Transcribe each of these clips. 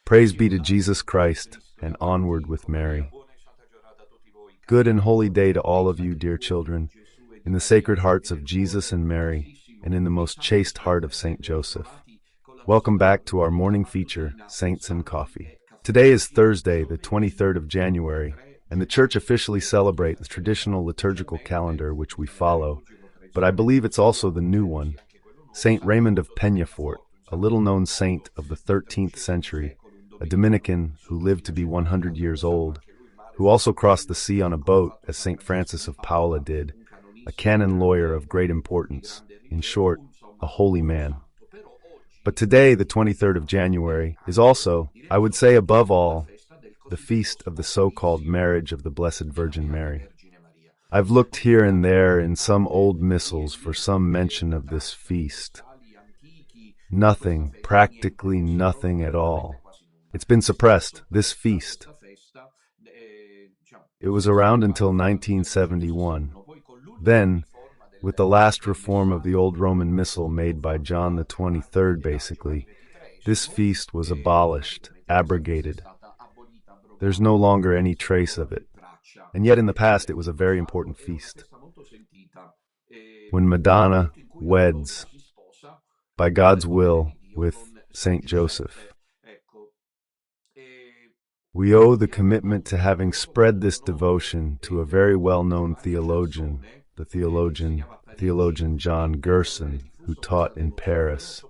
Praise be to Jesus Christ, and onward with Mary. Good and holy day to all of you, dear children, in the sacred hearts of Jesus and Mary, and in the most chaste heart of Saint Joseph. Welcome back to our morning feature, Saints and Coffee. Today is Thursday, the 23rd of January, and the Church officially celebrates the traditional liturgical calendar which we follow, but I believe it's also the new one. Saint Raymond of Peñafort, a little-known saint of the 13th century, a Dominican who lived to be 100 years old, who also crossed the sea on a boat as Saint Francis of Paola did, a canon lawyer of great importance, in short, a holy man. But today, the 23rd of January, is also, I would say above all, the feast of the so-called marriage of the Blessed Virgin Mary. I've looked here and there in some old missals for some mention of this feast. Nothing, practically nothing at all. It's been suppressed, this feast. It was around until 1971. Then, with the last reform of the old Roman Missal made by John the 23rd, basically, this feast was abolished, abrogated. There's no longer any trace of it. And yet in the past it was a very important feast. When Madonna weds, by God's will, with Saint Joseph. We owe the commitment to having spread this devotion to a very well-known theologian, the theologian John 𝐥'Eghson, who taught in Paris.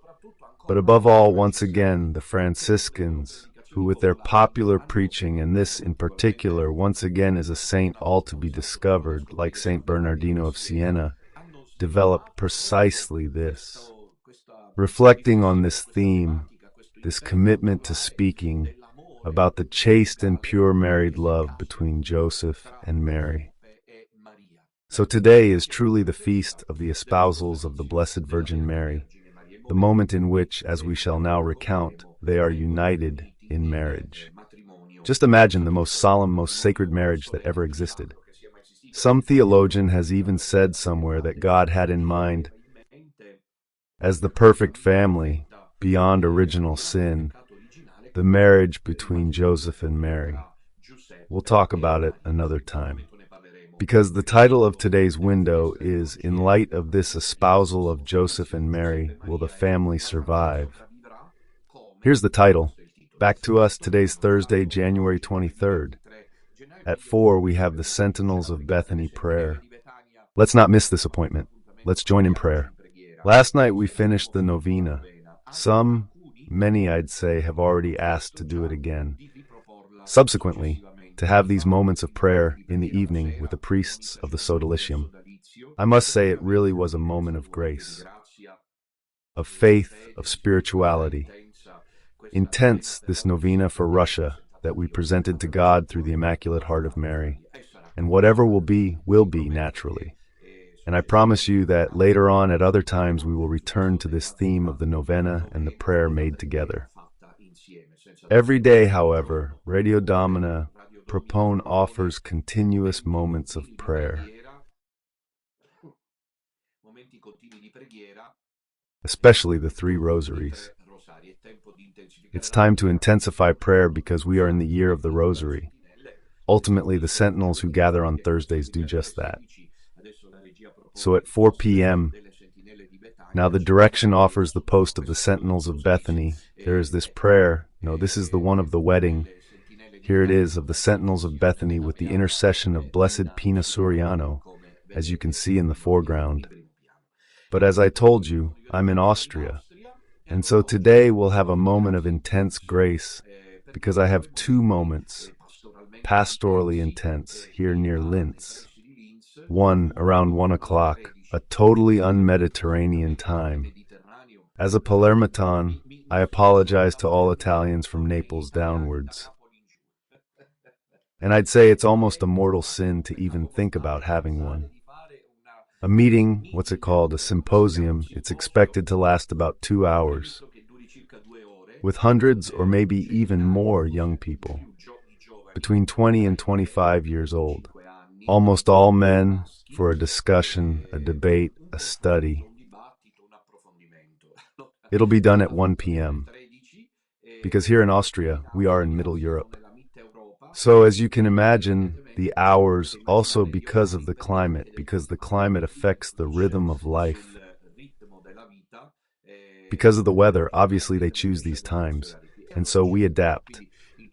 But above all, once again, the Franciscans, who with their popular preaching, and this in particular, once again is a saint all to be discovered, like Saint Bernardino of Siena, developed precisely this. Reflecting on this theme, this commitment to speaking about the chaste and pure married love between Joseph and Mary. So today is truly the feast of the espousals of the Blessed Virgin Mary, the moment in which, as we shall now recount, they are united in marriage. Just imagine the most solemn, most sacred marriage that ever existed. Some theologian has even said somewhere that God had in mind, as the perfect family, beyond original sin, the marriage between Joseph and Mary. We'll talk about it another time. Because the title of today's window is, in light of this espousal of Joseph and Mary, will the family survive? Here's the title. Back to us, today's Thursday, January 23rd. At 4, we have the Sentinels of Bethany prayer. Let's not miss this appointment. Let's join in prayer. Last night we finished the novena. Many I'd say, have already asked to do it again. Subsequently, to have these moments of prayer in the evening with the priests of the Sodalicium. I must say it really was a moment of grace, of faith, of spirituality. Intense, this novena for Russia that we presented to God through the Immaculate Heart of Mary. And whatever will be naturally. And I promise you that later on at other times we will return to this theme of the novena and the prayer made together. Every day, however, Radio Domina Propone offers continuous moments of prayer, especially the 3 rosaries. It's time to intensify prayer because we are in the year of the rosary. Ultimately, the sentinels who gather on Thursdays do just that. So at 4 p.m., now the direction offers the post of the Sentinels of Bethany. There is this prayer. No, this is the one of the wedding. Here it is, of the Sentinels of Bethany with the intercession of Blessed Pina Suriano, as you can see in the foreground. But as I told you, I'm in Austria. And so today we'll have a moment of intense grace, because I have 2 moments, pastorally intense, here near Linz. One around 1 o'clock, a totally un-Mediterranean time. As a Palermitan, I apologize to all Italians from Naples downwards. And I'd say it's almost a mortal sin to even think about having one. A meeting, what's it called, a symposium, it's expected to last about 2 hours, with hundreds or maybe even more young people, between 20 and 25 years old. Almost all men, for a discussion, a debate, a study. It'll be done at 1 p.m. because here in Austria, we are in Middle Europe. So as you can imagine, the hours also because of the climate affects the rhythm of life. Because of the weather, obviously they choose these times, and so we adapt.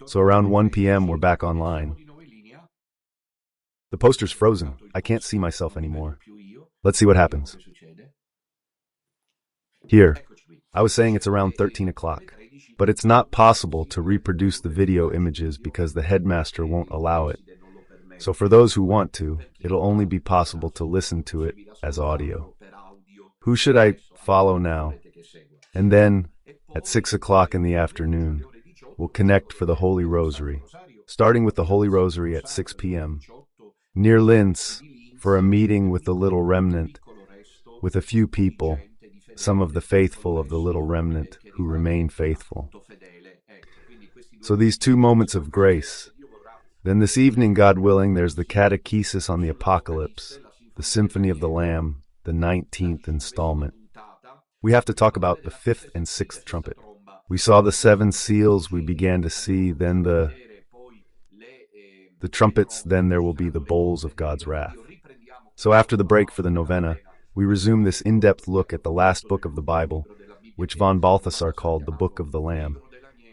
So around 1 p.m. we're back online. The poster's frozen. I can't see myself anymore. Let's see what happens. Here, I was saying it's around 13 o'clock, but it's not possible to reproduce the video images because the headmaster won't allow it. So for those who want to, it'll only be possible to listen to it as audio. Who should I follow now? And then, at 6 o'clock in the afternoon, we'll connect for the Holy Rosary, starting with the Holy Rosary at 6 p.m. near Linz for a meeting with the Little Remnant, with a few people, some of the faithful of the Little Remnant who remain faithful. So these 2 moments of grace. Then this evening, God willing, there's the catechesis on the Apocalypse, the Symphony of the Lamb, the 19th installment. We have to talk about the 5th and 6th trumpet. We saw the 7 seals, we began to see, then the trumpets, then there will be the bowls of God's wrath. So after the break for the novena, we resume this in-depth look at the last book of the Bible, which von Balthasar called the Book of the Lamb,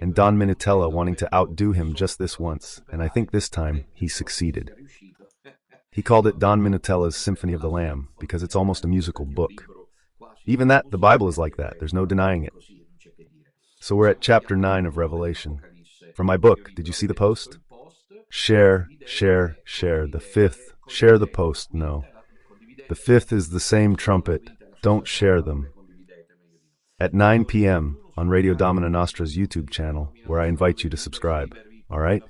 and Don Minutella wanting to outdo him just this once, and I think this time he succeeded. He called it Don Minutella's Symphony of the Lamb, because it's almost a musical book. Even that, the Bible is like that, there's no denying it. So we're at chapter 9 of Revelation. From my book, did you see the post? Share, share, share. The 5th, share the post, no. The 5th is the same trumpet, don't share them. At 9 p.m. on Radio Domina Nostra's YouTube channel, where I invite you to subscribe, alright?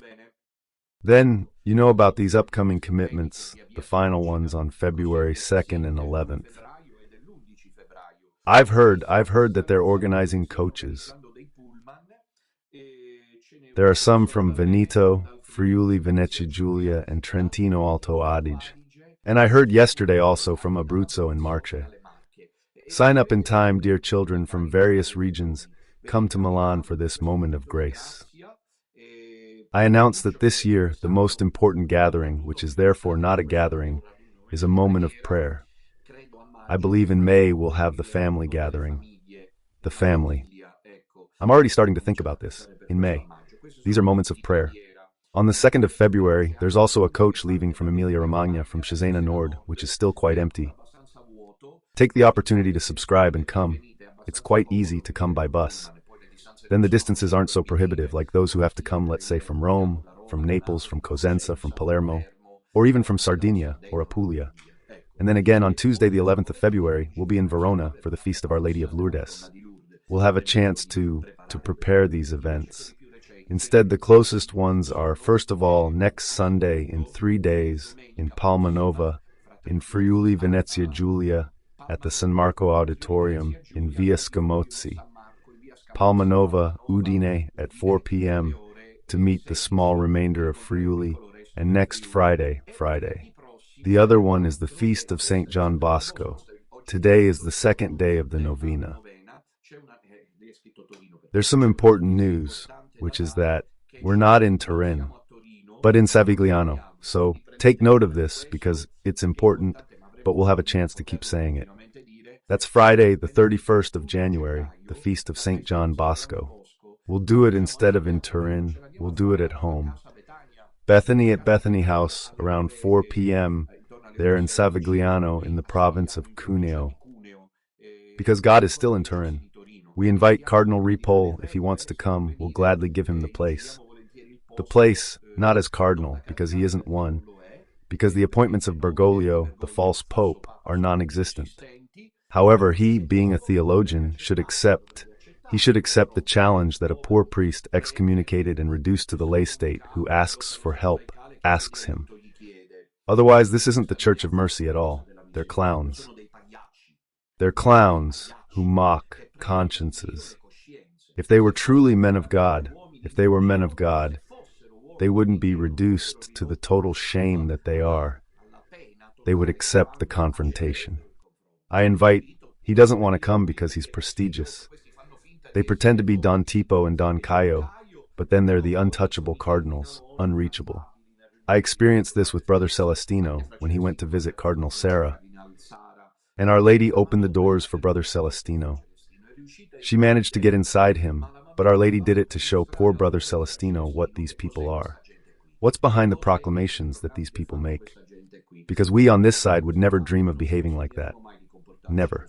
Then, you know about these upcoming commitments, the final ones on February 2nd and 11th. I've heard that they're organizing coaches. There are some from Veneto, Friuli, Venezia Giulia, and Trentino Alto Adige. And I heard yesterday also from Abruzzo and Marche. Sign up in time, dear children from various regions. Come to Milan for this moment of grace. I announce that this year, the most important gathering, which is therefore not a gathering, is a moment of prayer. I believe in May we'll have the family gathering. The family. I'm already starting to think about this. In May. These are moments of prayer. On the 2nd of February, there's also a coach leaving from Emilia-Romagna from Cesena Nord, which is still quite empty. Take the opportunity to subscribe and come. It's quite easy to come by bus. Then the distances aren't so prohibitive, like those who have to come, let's say, from Rome, from Naples, from Cosenza, from Palermo, or even from Sardinia or Apulia. And then again, on Tuesday, the 11th of February, we'll be in Verona for the Feast of Our Lady of Lourdes. We'll have a chance to prepare these events. Instead, the closest ones are, first of all, next Sunday in 3 days in Palmanova, in Friuli, Venezia Giulia, at the San Marco Auditorium in Via Scamozzi. Palmanova, Udine at 4 p.m. to meet the small remainder of Friuli, and next Friday. The other one is the Feast of St. John Bosco. Today is the 2nd day of the novena. There's some important news, which is that we're not in Turin, but in Savigliano. So take note of this because it's important, but we'll have a chance to keep saying it. That's Friday, the 31st of January, the Feast of St. John Bosco. We'll do it instead of in Turin, we'll do it at home. Bethany at Bethany House, around 4 p.m., there in Savigliano in the province of Cuneo. Because God is still in Turin. We invite Cardinal Ripoll, if he wants to come, we'll gladly give him the place. The place, not as cardinal, because he isn't one, because the appointments of Bergoglio, the false pope, are non-existent. However, he, being a theologian, should accept the challenge that a poor priest excommunicated and reduced to the lay state who asks for help, asks him. Otherwise, this isn't the Church of Mercy at all. They're clowns. They're clowns who mock consciences. If they were truly men of God, they wouldn't be reduced to the total shame that they are. They would accept the confrontation. He doesn't want to come because he's prestigious. They pretend to be Don Tipo and Don Caio, but then they're the untouchable cardinals, unreachable. I experienced this with Brother Celestino when he went to visit Cardinal Sarah, and Our Lady opened the doors for Brother Celestino. She managed to get inside him, but Our Lady did it to show poor Brother Celestino what these people are. What's behind the proclamations that these people make? Because we on this side would never dream of behaving like that. Never.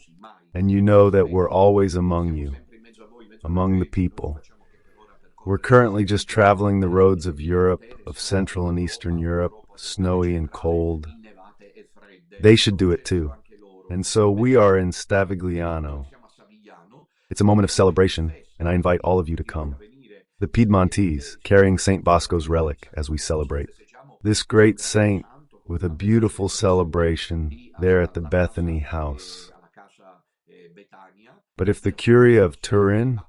And you know that we're always among you, among the people. We're currently just traveling the roads of Europe, of Central and Eastern Europe, snowy and cold. They should do it too. And so we are in Stavigliano. It's a moment of celebration, and I invite all of you to come. The Piedmontese, carrying St. Bosco's relic as we celebrate. This great saint with a beautiful celebration there at the Bethany house. But if the Curia of Turin,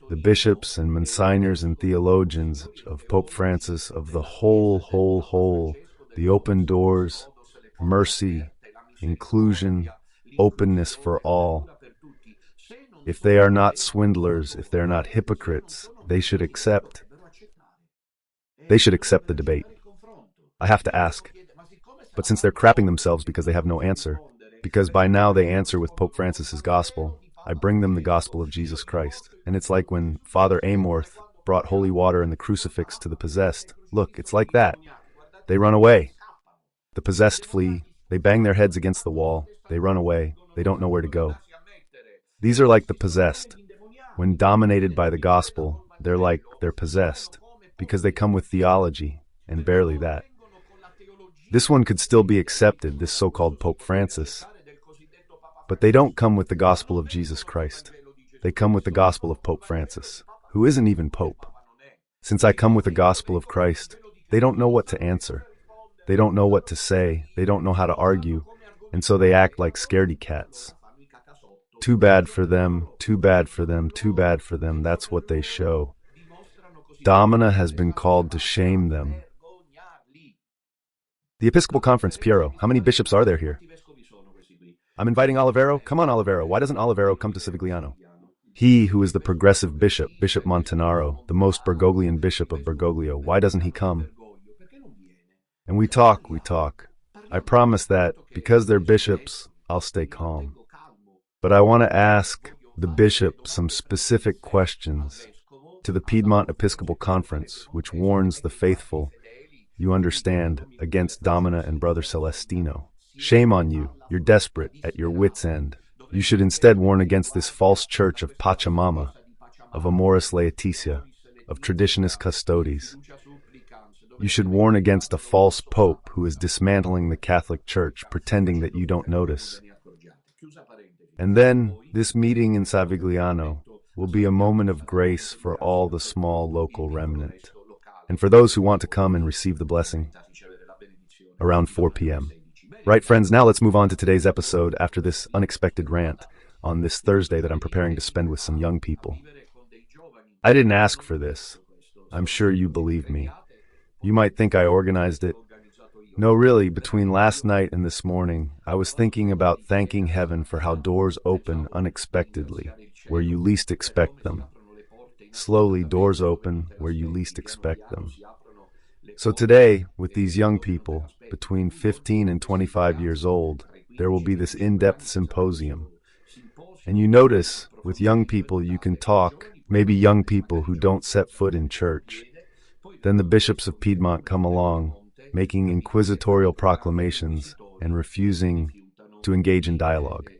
the bishops and monsignors and theologians of Pope Francis, of the whole, the open doors, mercy, inclusion, openness for all, if they are not swindlers, if they're not hypocrites, they should accept the debate. I have to ask. But since they're crapping themselves because they have no answer, because by now they answer with Pope Francis's gospel, I bring them the gospel of Jesus Christ. And it's like when Father Amorth brought holy water and the crucifix to the possessed. Look, it's like that. They run away. The possessed flee. They bang their heads against the wall. They run away. They don't know where to go. These are like the possessed. When dominated by the gospel, they're possessed, because they come with theology, and barely that. This one could still be accepted, this so-called Pope Francis. But they don't come with the gospel of Jesus Christ. They come with the gospel of Pope Francis, who isn't even Pope. Since I come with the gospel of Christ, they don't know what to answer. They don't know what to say. They don't know how to argue. And so they act like scaredy cats. Too bad for them, too bad for them, too bad for them. That's what they show. Domina has been called to shame them. The Episcopal Conference, Piero, how many bishops are there here? I'm inviting Olivero. Come on, Olivero. Why doesn't Olivero come to Civigliano? He who is the progressive bishop, Bishop Montanaro, the most Bergoglian bishop of Bergoglio, why doesn't he come? And we talk. I promise that, because they're bishops, I'll stay calm. But I want to ask the bishop some specific questions to the Piedmont Episcopal Conference, which warns the faithful, you understand, against Domina and Brother Celestino. Shame on you. You're desperate, at your wits' end. You should instead warn against this false church of Pachamama, of Amoris Laetitia, of Traditionis Custodes. You should warn against a false pope who is dismantling the Catholic Church, pretending that you don't notice. And then, this meeting in Savigliano will be a moment of grace for all the small local remnant, and for those who want to come and receive the blessing, around 4 p.m. Right, friends, now let's move on to today's episode after this unexpected rant on this Thursday that I'm preparing to spend with some young people. I didn't ask for this. I'm sure you believe me. You might think I organized it. No, really, between last night and this morning, I was thinking about thanking heaven for how doors open unexpectedly, where you least expect them. Slowly, doors open where you least expect them. So today, with these young people, between 15 and 25 years old, there will be this in-depth symposium. And you notice, with young people you can talk, maybe young people who don't set foot in church. Then the bishops of Piedmont come along, making inquisitorial proclamations and refusing to engage in dialogue.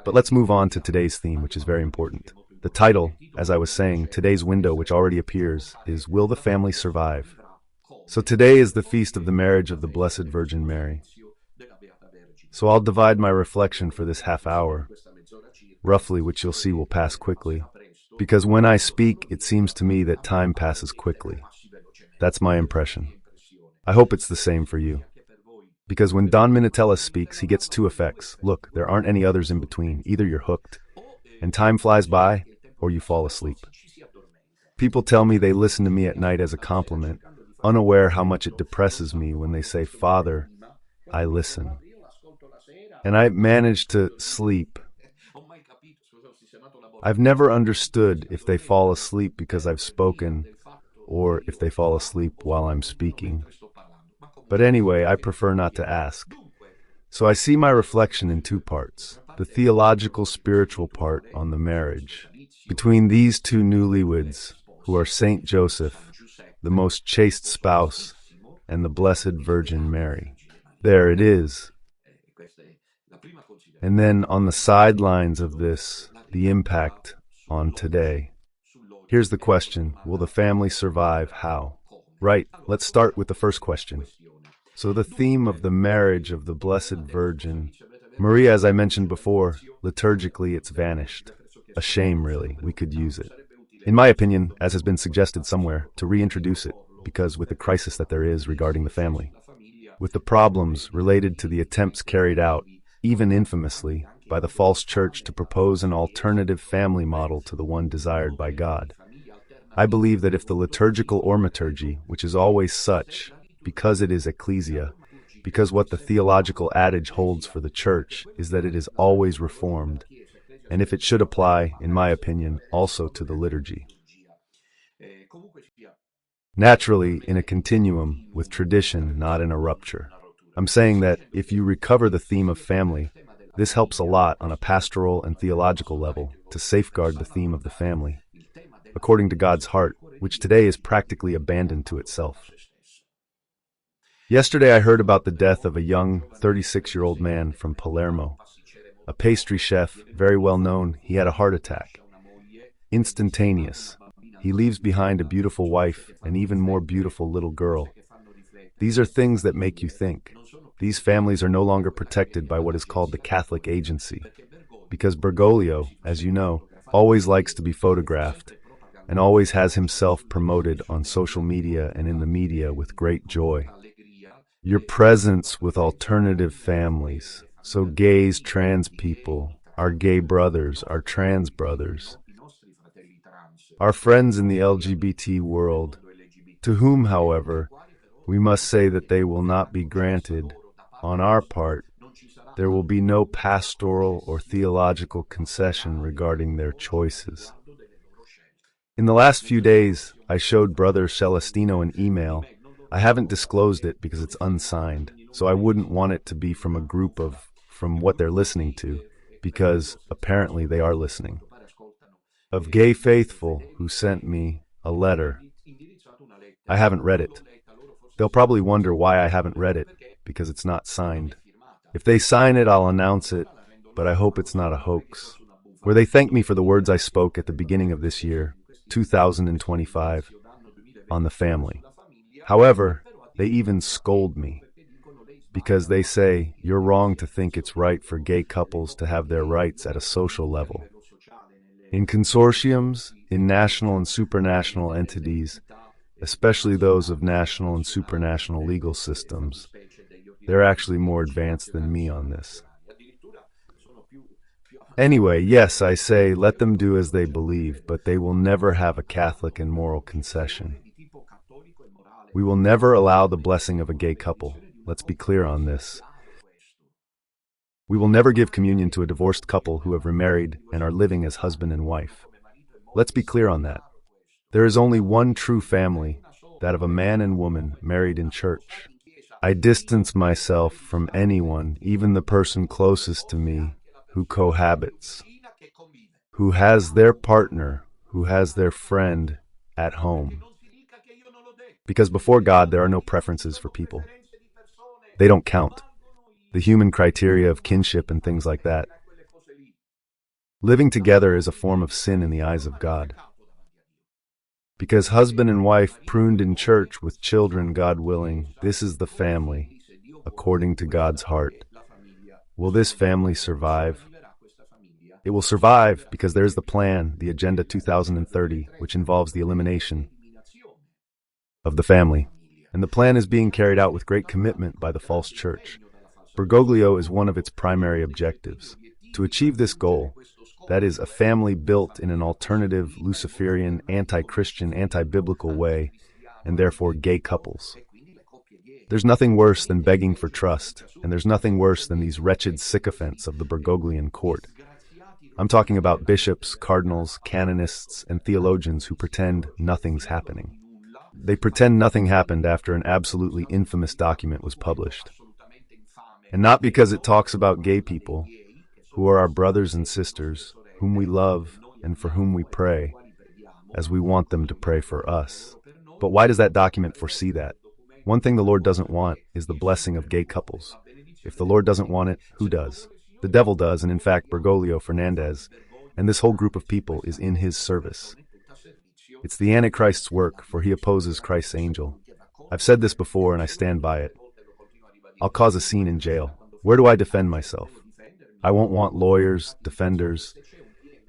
But let's move on to today's theme, which is very important. The title, as I was saying, today's window, which already appears, is Will the Family Survive? So today is the feast of the marriage of the Blessed Virgin Mary. So I'll divide my reflection for this half hour, roughly, which you'll see will pass quickly, because when I speak, it seems to me that time passes quickly. That's my impression. I hope it's the same for you. Because when Don Minutella speaks, he gets two effects. Look, there aren't any others in between. Either you're hooked, and time flies by, or you fall asleep. People tell me they listen to me at night as a compliment, unaware how much it depresses me when they say, "Father, I listen." And I manage to sleep. I've never understood if they fall asleep because I've spoken, or if they fall asleep while I'm speaking. But anyway, I prefer not to ask. So I see my reflection in two parts. The theological spiritual part on the marriage between these two newlyweds, who are Saint Joseph, the most chaste spouse, and the Blessed Virgin Mary. There it is. And then on the sidelines of this, the impact on today. Here's the question: will the family survive? How? Right, let's start with the first question. So the theme of the marriage of the Blessed Virgin Maria, as I mentioned before, liturgically it's vanished. A shame, really. We could use it. In my opinion, as has been suggested somewhere, to reintroduce it, because with the crisis that there is regarding the family, with the problems related to the attempts carried out, even infamously, by the false church to propose an alternative family model to the one desired by God, I believe that if the liturgical ormaturgy, which is always such, because it is ecclesia, because what the theological adage holds for the church is that it is always reformed, and if it should apply, in my opinion, also to the liturgy. Naturally, in a continuum, with tradition, not in a rupture. I'm saying that if you recover the theme of family, this helps a lot on a pastoral and theological level to safeguard the theme of the family, according to God's heart, which today is practically abandoned to itself. Yesterday I heard about the death of a young 36-year-old man from Palermo, a pastry chef, very well known. He had a heart attack. Instantaneous. He leaves behind a beautiful wife, an even more beautiful little girl. These are things that make you think. These families are no longer protected by what is called the Catholic agency, because Bergoglio, as you know, always likes to be photographed, and always has himself promoted on social media and in the media with great joy. Your presence with alternative families, so gays, trans people, our gay brothers, our trans brothers, our friends in the LGBT world, to whom, however, we must say that they will not be granted, on our part, there will be no pastoral or theological concession regarding their choices. In the last few days, I showed Brother Celestino an email. I haven't disclosed it because it's unsigned, so I wouldn't want it to be from a group from what they're listening to, because apparently they are listening. Of gay faithful who sent me a letter. I haven't read it. They'll probably wonder why I haven't read it, because it's not signed. If they sign it, I'll announce it, but I hope it's not a hoax. Where they thank me for the words I spoke at the beginning of this year, 2025, on the family. However, they even scold me, because they say, you're wrong to think it's right for gay couples to have their rights at a social level. In consortiums, in national and supranational entities, especially those of national and supranational legal systems, they're actually more advanced than me on this. Anyway, yes, I say, let them do as they believe, but they will never have a Catholic and moral concession. We will never allow the blessing of a gay couple. Let's be clear on this. We will never give communion to a divorced couple who have remarried and are living as husband and wife. Let's be clear on that. There is only one true family, that of a man and woman married in church. I distance myself from anyone, even the person closest to me, who cohabits, who has their partner, who has their friend at home. Because before God, there are no preferences for people. They don't count. The human criteria of kinship and things like that. Living together is a form of sin in the eyes of God. Because husband and wife pruned in church with children, God willing, this is the family, according to God's heart. Will this family survive? It will survive because there is the plan, the Agenda 2030, which involves the elimination of the family. And the plan is being carried out with great commitment by the false church. Bergoglio is one of its primary objectives. To achieve this goal, that is, a family built in an alternative, Luciferian, anti-Christian, anti-biblical way, and therefore gay couples. There's nothing worse than begging for trust, and there's nothing worse than these wretched sycophants of the Bergoglian court. I'm talking about bishops, cardinals, canonists, and theologians who pretend nothing's happening. They pretend nothing happened after an absolutely infamous document was published. And not because it talks about gay people, who are our brothers and sisters, whom we love and for whom we pray, as we want them to pray for us. But why does that document foresee that? One thing the Lord doesn't want is the blessing of gay couples. If the Lord doesn't want it, who does? The devil does, and in fact, Bergoglio Fernandez, and this whole group of people is in his service. It's the Antichrist's work, for he opposes Christ's angel. I've said this before, and I stand by it. I'll cause a scene in jail. Where do I defend myself? I won't want lawyers, defenders,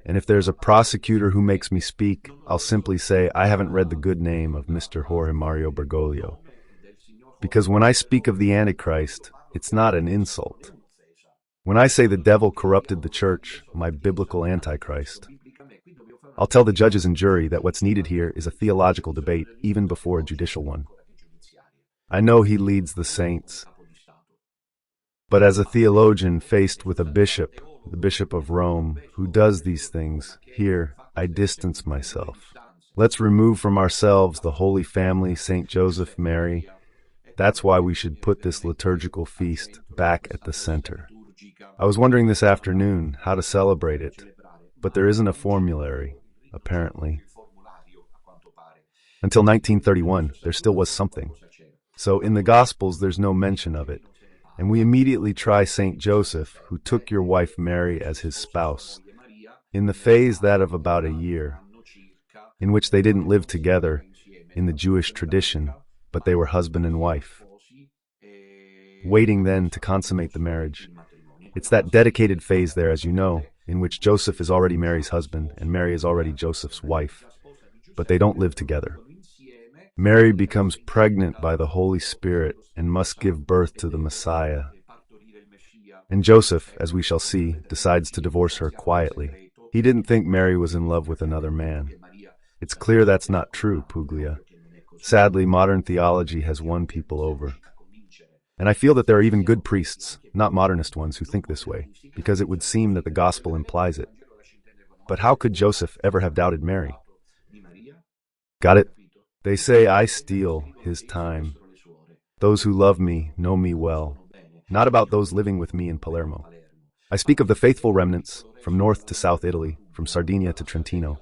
and if there's a prosecutor who makes me speak, I'll simply say I haven't read the good name of Mr. Jorge Mario Bergoglio. Because when I speak of the Antichrist, it's not an insult. When I say the devil corrupted the church, my biblical Antichrist, I'll tell the judges and jury that what's needed here is a theological debate, even before a judicial one. I know he leads the saints, but as a theologian faced with a bishop, the Bishop of Rome, who does these things, here I distance myself. Let's remove from ourselves the Holy Family, St. Joseph, Mary. That's why we should put this liturgical feast back at the center. I was wondering this afternoon how to celebrate it, but there isn't a formulary, apparently. Until 1931, there still was something. So in the Gospels, there's no mention of it. And we immediately try St. Joseph, who took your wife Mary as his spouse, in the phase that of about a year, in which they didn't live together in the Jewish tradition, but they were husband and wife, waiting then to consummate the marriage. It's that dedicated phase there, as you know, in which Joseph is already Mary's husband and Mary is already Joseph's wife, but they don't live together. Mary becomes pregnant by the Holy Spirit and must give birth to the Messiah. And Joseph, as we shall see, decides to divorce her quietly. He didn't think Mary was in love with another man. It's clear that's not true, Puglia. Sadly, modern theology has won people over. And I feel that there are even good priests, not modernist ones, who think this way, because it would seem that the gospel implies it. But how could Joseph ever have doubted Mary? Got it? They say I steal his time. Those who love me know me well, not about those living with me in Palermo. I speak of the faithful remnants from north to south Italy, from Sardinia to Trentino,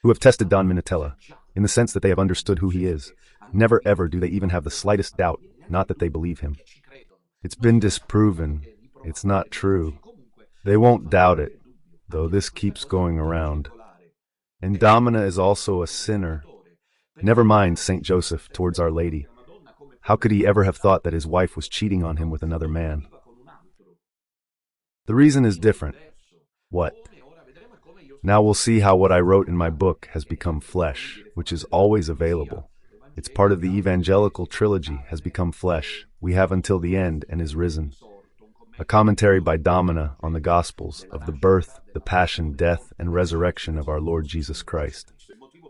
who have tested Don Minutella, in the sense that they have understood who he is. Never ever do they even have the slightest doubt, not that they believe him. It's been disproven. It's not true. They won't doubt it, though this keeps going around. And Domina is also a sinner. Never mind St. Joseph towards Our Lady. How could he ever have thought that his wife was cheating on him with another man? The reason is different. What? Now we'll see how what I wrote in my book has become flesh, which is always available. It's part of the evangelical trilogy, has become flesh. We have until the end and is risen. A commentary by Domina on the Gospels of the birth, the passion, death, and resurrection of our Lord Jesus Christ.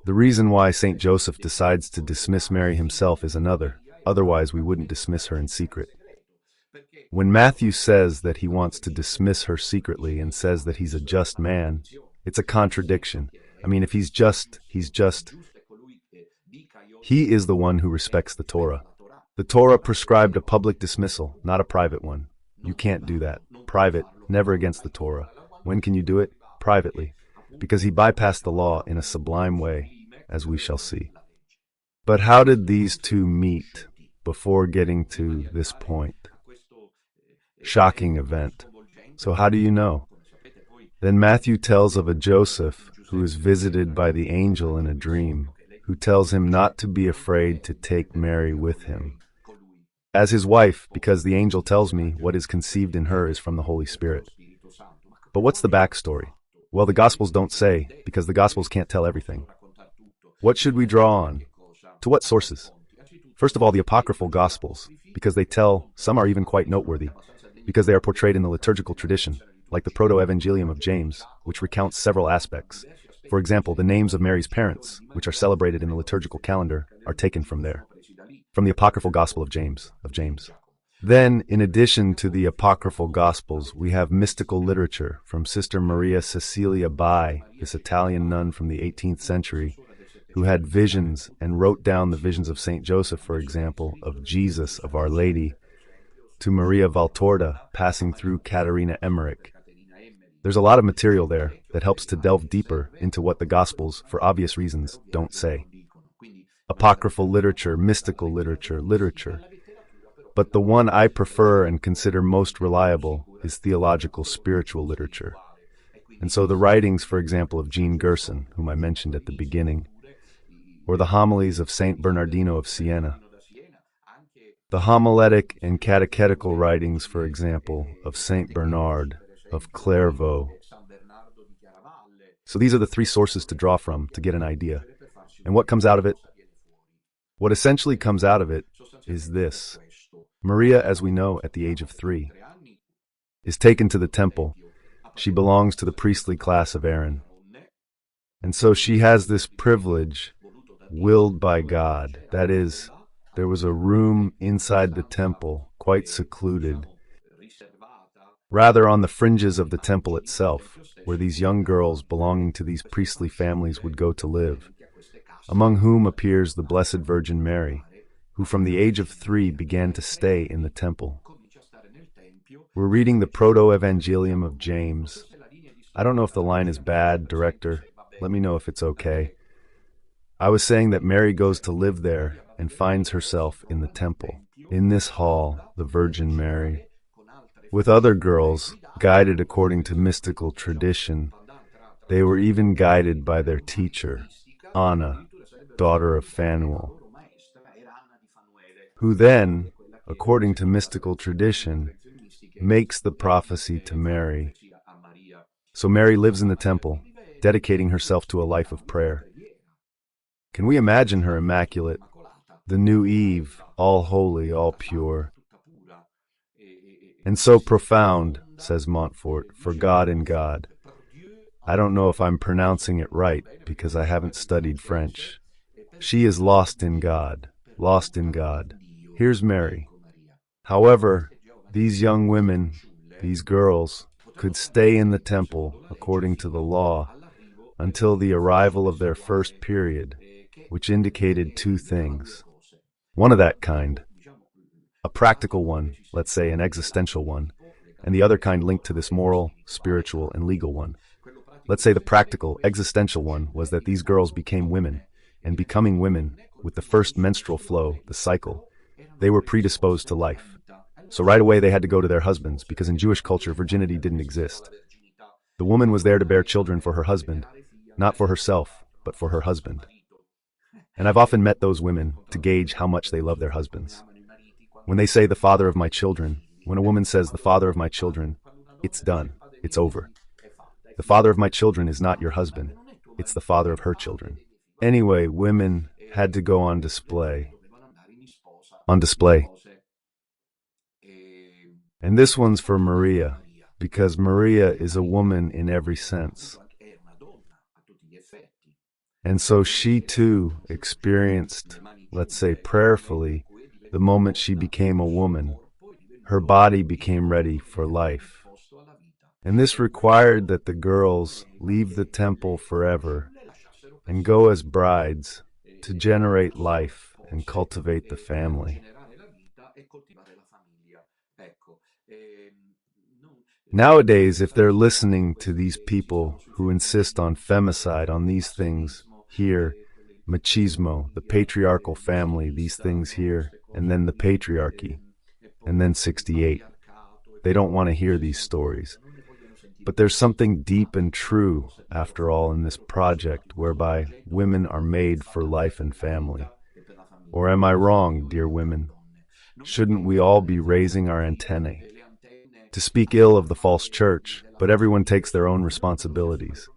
The reason why St. Joseph decides to dismiss Mary himself is another. Otherwise, we wouldn't dismiss her in secret. When Matthew says that he wants to dismiss her secretly and says that he's a just man, it's a contradiction. I mean, if he's just, he is the one who respects the Torah. The Torah prescribed a public dismissal, not a private one. You can't do that. Private, never against the Torah. When can you do it? Privately. Because he bypassed the law in a sublime way, as we shall see. But how did these two meet before getting to this point? Shocking event. So how do you know? Then Matthew tells of a Joseph who is visited by the angel in a dream, who tells him not to be afraid to take Mary with him as his wife, because the angel tells me what is conceived in her is from the Holy Spirit. But what's the backstory? Well, the Gospels don't say, because the Gospels can't tell everything. What should we draw on? To what sources? First of all, the apocryphal Gospels, because they tell, some are even quite noteworthy, because they are portrayed in the liturgical tradition, like the Proto-Evangelium of James, which recounts several aspects. For example, the names of Mary's parents, which are celebrated in the liturgical calendar, are taken from there, from the apocryphal Gospel of James. Then, in addition to the apocryphal Gospels, we have mystical literature from Sister Maria Cecilia Bai, this Italian nun from the 18th century, who had visions and wrote down the visions of Saint Joseph, for example, of Jesus, of Our Lady, to Maria Valtorta, passing through Caterina Emmerich. There's a lot of material there that helps to delve deeper into what the Gospels, for obvious reasons, don't say. Apocryphal literature, mystical literature. But the one I prefer and consider most reliable is theological spiritual literature. And so the writings, for example, of Jean Gerson, whom I mentioned at the beginning, or the homilies of Saint Bernardino of Siena, the homiletic and catechetical writings, for example, of Saint Bernard, of Clairvaux. So these are the three sources to draw from to get an idea. And what comes out of it? What essentially comes out of it is this. Maria, as we know, at the age of 3, is taken to the temple. She belongs to the priestly class of Aaron. And so she has this privilege willed by God. That is, there was a room inside the temple, quite secluded, rather on the fringes of the temple itself, where these young girls belonging to these priestly families would go to live, among whom appears the Blessed Virgin Mary, who from the age of 3 began to stay in the temple. We're reading the Proto-Evangelium of James. I don't know if the line is bad, director. Let me know if it's okay. I was saying that Mary goes to live there and finds herself in the temple, in this hall, the Virgin Mary, with other girls, guided according to mystical tradition. They were even guided by their teacher, Anna, daughter of Phanuel, who then, according to mystical tradition, makes the prophecy to Mary. So Mary lives in the temple, dedicating herself to a life of prayer. Can we imagine her immaculate, the new Eve, all holy, all pure? And so profound, says Montfort, for God in God. I don't know if I'm pronouncing it right, because I haven't studied French. She is lost in God, lost in God. Here's Mary. However, these young women, these girls, could stay in the temple, according to the law, until the arrival of their first period, which indicated 2 things. One of that kind, a practical one, let's say an existential one, and the other kind linked to this moral, spiritual, and legal one. Let's say the practical, existential one was that these girls became women, and becoming women, with the first menstrual flow, the cycle, they were predisposed to life. So right away they had to go to their husbands, because in Jewish culture virginity didn't exist. The woman was there to bear children for her husband, not for herself, but for her husband. And I've often met those women to gauge how much they love their husbands. When they say the father of my children, when a woman says the father of my children, it's done, it's over. The father of my children is not your husband, it's the father of her children. Anyway, women had to go on display. On display. And this one's for Maria, because Maria is a woman in every sense. And so she too experienced, let's say prayerfully, the moment she became a woman. Her body became ready for life. And this required that the girls leave the temple forever and go as brides to generate life and cultivate the family. Nowadays, if they're listening to these people who insist on femicide, on these things here, machismo, the patriarchal family, these things here, and then the patriarchy, and then 68, they don't want to hear these stories. But there's something deep and true, after all, in this project whereby women are made for life and family. Or am I wrong, dear women? Shouldn't we all be raising our antennae? To speak ill of the false church, but everyone takes their own responsibilities.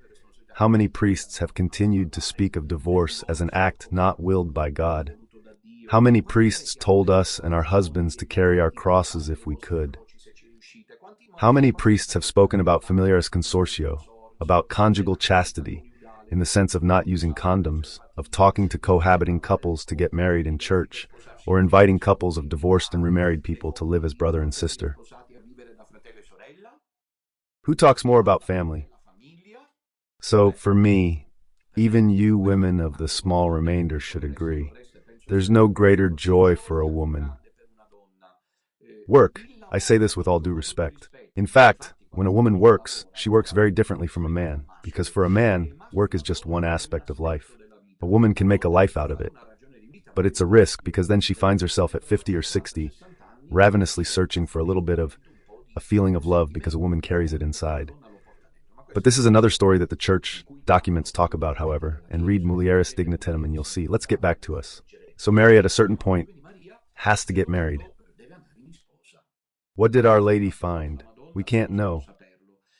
How many priests have continued to speak of divorce as an act not willed by God? How many priests told us and our husbands to carry our crosses if we could? How many priests have spoken about familiaris consortio, about conjugal chastity, in the sense of not using condoms, of talking to cohabiting couples to get married in church, or inviting couples of divorced and remarried people to live as brother and sister. Who talks more about family? So, for me, even you women of the small remainder should agree. There's no greater joy for a woman. Work. I say this with all due respect. In fact, when a woman works, she works very differently from a man, because for a man, work is just one aspect of life. A woman can make a life out of it. But it's a risk, because then she finds herself at 50 or 60, ravenously searching for a little bit of a feeling of love because a woman carries it inside. But this is another story that the church documents talk about, however, and read Mulieris Dignitem and you'll see. Let's get back to us. So Mary at a certain point has to get married. What did Our Lady find? We can't know.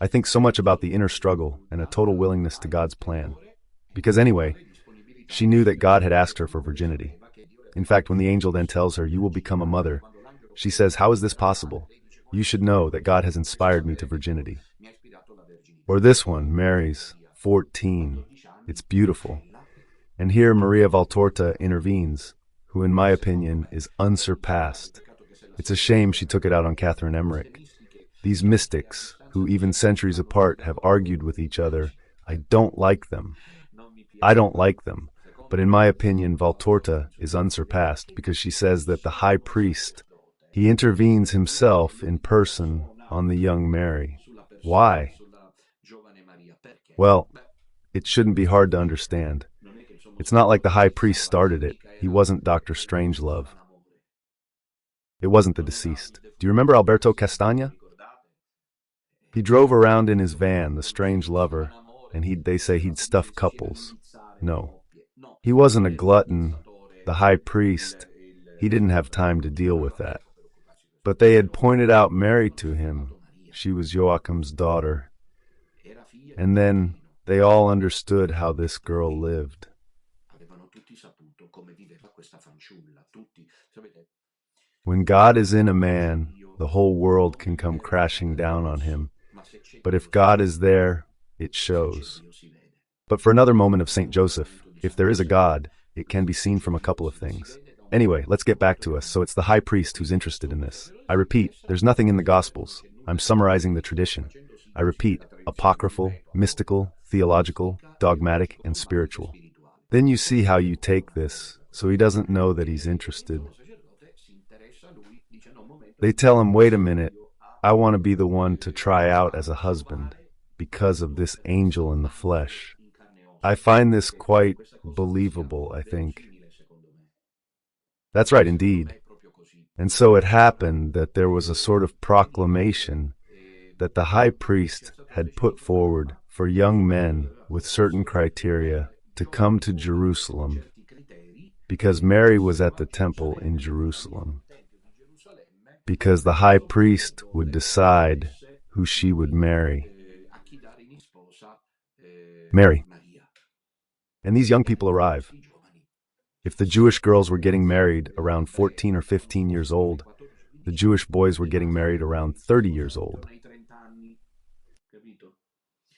I think so much about the inner struggle and a total willingness to God's plan. Because anyway, she knew that God had asked her for virginity. In fact, when the angel then tells her, "You will become a mother," she says, "How is this possible? You should know that God has inspired me to virginity." Or this one, Mary's, 14. It's beautiful. And here Maria Valtorta intervenes, who in my opinion is unsurpassed. It's a shame she took it out on Catherine Emmerich. These mystics, who even centuries apart have argued with each other, I don't like them. I don't like them. But in my opinion, Valtorta is unsurpassed because she says that the high priest, he intervenes himself in person on the young Mary. Why? Well, it shouldn't be hard to understand. It's not like the high priest started it. He wasn't Dr. Strangelove. It wasn't the deceased. Do you remember Alberto Castagna? He drove around in his van, the strange lover, and they say he'd stuff couples. No. He wasn't a glutton. The high priest, he didn't have time to deal with that. But they had pointed out Mary to him. She was Joachim's daughter. And then they all understood how this girl lived. When God is in a man, the whole world can come crashing down on him. But if God is there, it shows. But for another moment of St. Joseph, if there is a God, it can be seen from a couple of things. Anyway, let's get back to us. So it's the high priest who's interested in this. I repeat, there's nothing in the Gospels. I'm summarizing the tradition. I repeat, apocryphal, mystical, theological, dogmatic, and spiritual. Then you see how you take this, so he doesn't know that he's interested. They tell him, wait a minute, I want to be the one to try out as a husband because of this angel in the flesh. I find this quite believable, I think. That's right, indeed. And so it happened that there was a sort of proclamation that the high priest had put forward for young men with certain criteria to come to Jerusalem because Mary was at the temple in Jerusalem. Because the high priest would decide who she would marry. Mary. And these young people arrive. If the Jewish girls were getting married around 14 or 15 years old, the Jewish boys were getting married around 30 years old.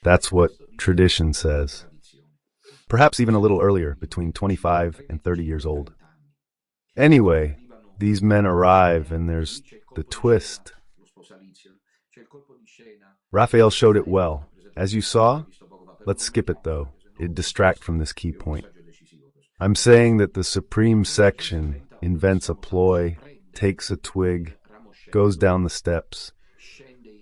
That's what tradition says. Perhaps even a little earlier, between 25 and 30 years old. Anyway, these men arrive and there's the twist. Raphael showed it well. As you saw, let's skip it though. It'd distract from this key point. I'm saying that the Supreme Section invents a ploy, takes a twig, goes down the steps.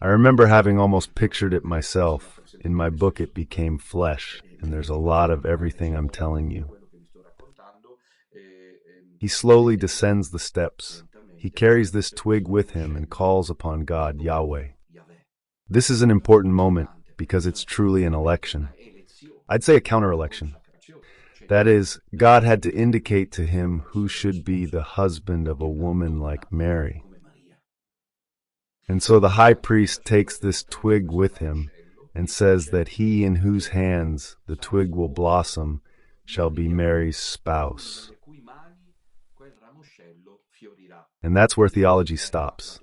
I remember having almost pictured it myself. In my book, it became flesh, and there's a lot of everything I'm telling you. He slowly descends the steps. He carries this twig with him and calls upon God, Yahweh. This is an important moment because it's truly an election. I'd say a counter-election. That is, God had to indicate to him who should be the husband of a woman like Mary. And so the high priest takes this twig with him and says that he in whose hands the twig will blossom shall be Mary's spouse. And that's where theology stops.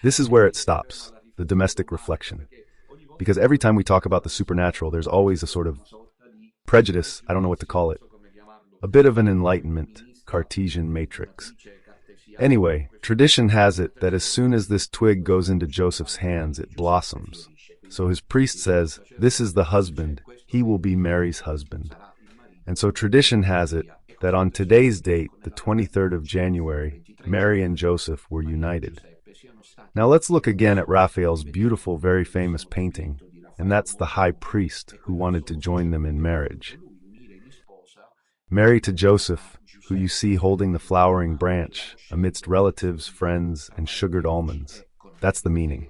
This is where it stops, the domestic reflection. Because every time we talk about the supernatural, there's always a sort of prejudice, I don't know what to call it, a bit of an enlightenment. Cartesian matrix. Anyway, tradition has it that as soon as this twig goes into Joseph's hands, it blossoms. So his priest says, "This is the husband, he will be Mary's husband." And so tradition has it that on today's date, the 23rd of January, Mary and Joseph were united. Now let's look again at Raphael's beautiful, very famous painting, and that's the high priest who wanted to join them in marriage. Mary to Joseph, who you see holding the flowering branch amidst relatives, friends, and sugared almonds. That's the meaning.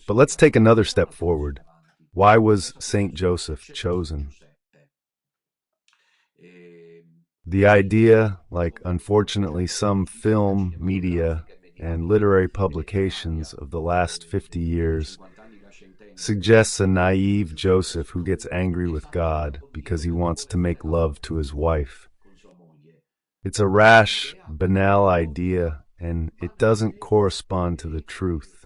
But let's take another step forward. Why was Saint Joseph chosen? The idea, like unfortunately some film, media, and literary publications of the last 50 years, suggests a naive Joseph who gets angry with God because he wants to make love to his wife. It's a rash, banal idea, and it doesn't correspond to the truth.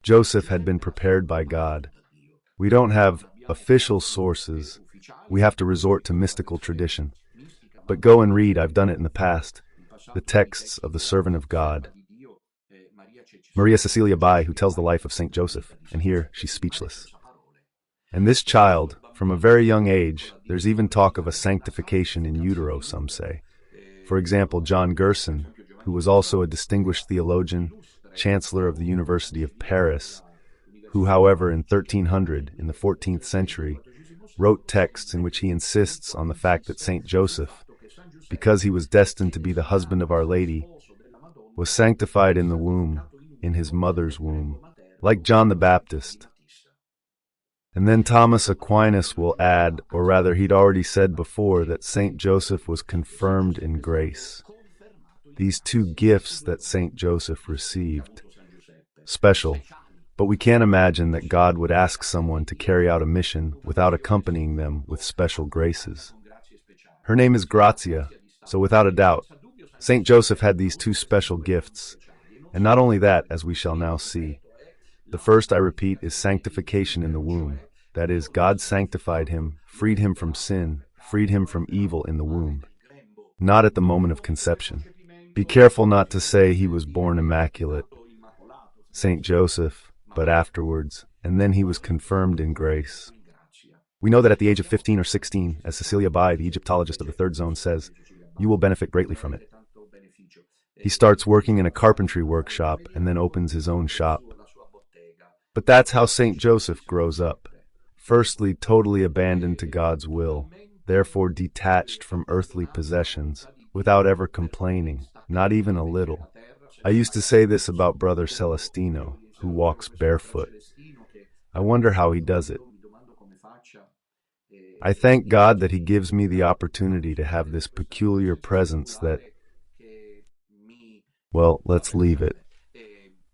Joseph had been prepared by God. We don't have official sources. We have to resort to mystical tradition. But go and read, I've done it in the past, the texts of the servant of God, Maria Cecilia Bai, who tells the life of Saint Joseph, and here she's speechless. And this child, from a very young age, there's even talk of a sanctification in utero, some say. For example, John Gerson, who was also a distinguished theologian, chancellor of the University of Paris, who, however, in 1300, in the 14th century, wrote texts in which he insists on the fact that Saint Joseph, because he was destined to be the husband of Our Lady, was sanctified in the womb, in his mother's womb, like John the Baptist. And then Thomas Aquinas will add, or rather he'd already said before, that Saint Joseph was confirmed in grace. These two gifts that Saint Joseph received. Special. But we can't imagine that God would ask someone to carry out a mission without accompanying them with special graces. Her name is Grazia, so without a doubt, Saint Joseph had these two special gifts. And not only that, as we shall now see. The first, I repeat, is sanctification in the womb. That is, God sanctified him, freed him from sin, freed him from evil in the womb. Not at the moment of conception. Be careful not to say he was born immaculate, Saint Joseph, but afterwards, and then he was confirmed in grace. We know that at the age of 15 or 16, as Cecilia Bai, the Egyptologist of the third zone, says, you will benefit greatly from it. He starts working in a carpentry workshop and then opens his own shop. But that's how Saint Joseph grows up. Firstly, totally abandoned to God's will, therefore detached from earthly possessions, without ever complaining, not even a little. I used to say this about Brother Celestino, who walks barefoot. I wonder how he does it. I thank God that he gives me the opportunity to have this peculiar presence that, well, let's leave it,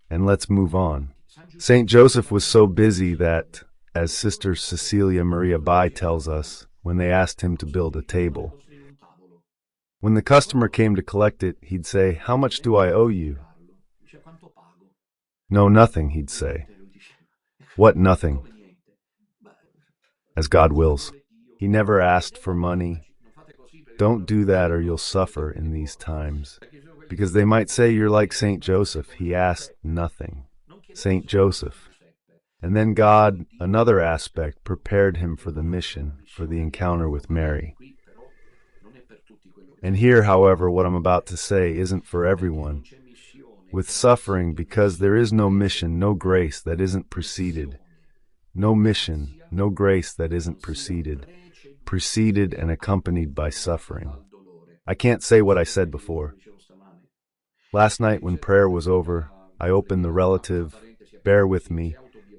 and let's move on. Saint Joseph was so busy that, as Sister Cecilia Maria Bai tells us, when they asked him to build a table, when the customer came to collect it, he'd say, "How much do I owe you?" "No, nothing," he'd say. "What nothing?" "As God wills." He never asked for money. Don't do that or you'll suffer in these times. Because they might say you're like Saint Joseph. He asked nothing. Saint Joseph. And then God, another aspect, prepared him for the mission, for the encounter with Mary. And here, however, what I'm about to say isn't for everyone. With suffering, because there is no mission, no grace that isn't preceded. No mission, no grace that isn't preceded and accompanied by suffering. I can't say what I said before. Last night when prayer was over, I opened the relative, bear with me,